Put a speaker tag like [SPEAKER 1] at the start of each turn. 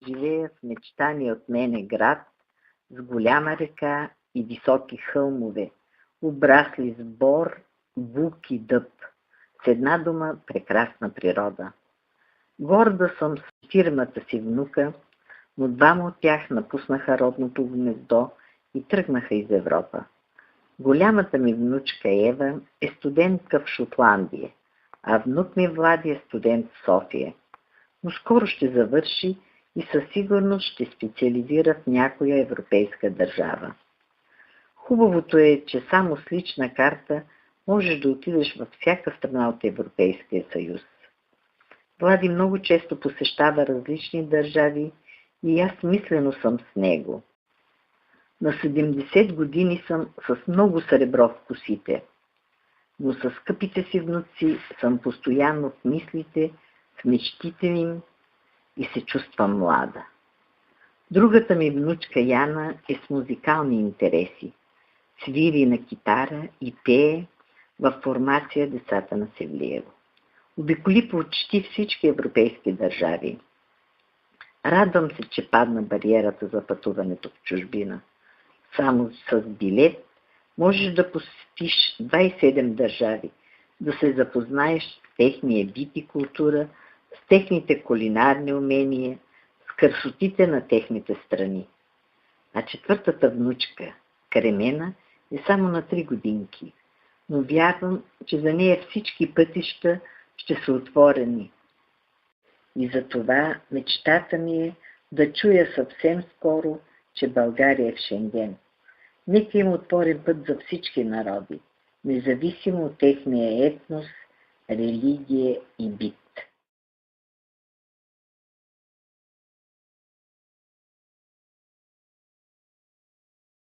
[SPEAKER 1] живея в мечтания от мене град с голяма река и високи хълмове, обрасли с бор, бук и дъб. С една дума прекрасна природа. Горда съм с фирмата си внука, но двама от тях напуснаха родното гнездо и тръгнаха из Европа. Голямата ми внучка Ева е студентка в Шотландия, а внук ми Влади е студент в София. Но скоро ще завърши и със сигурност ще специализира в някоя европейска държава. Хубавото е, че само с лична карта можеш да отидеш във всяка страна от Европейския съюз. Влади много често посещава различни държави и аз мислено съм с него. На 70 години съм с много сребро в косите, но с скъпите си внуци съм постоянно в мислите, в мечтите им и се чувствам млада. Другата ми внучка Яна е с музикални интереси. Свири на китара и пее във формация Децата на Севлиево. Обиколи почти всички европейски държави. Радвам се, че падна бариерата за пътуването в чужбина. Само с билет можеш да посетиш 27 държави, да се запознаеш с техния вид и култура, с техните кулинарни умения, с красотите на техните страни. А четвъртата внучка, Кремена, е само на 3 годинки, но вярвам, че за нея всички пътища ще са отворени. И затова мечтата ми е да чуя съвсем скоро, че България е в Шенген. Нека има отворен път за всички народи, независимо от техния етнос, религия и бит.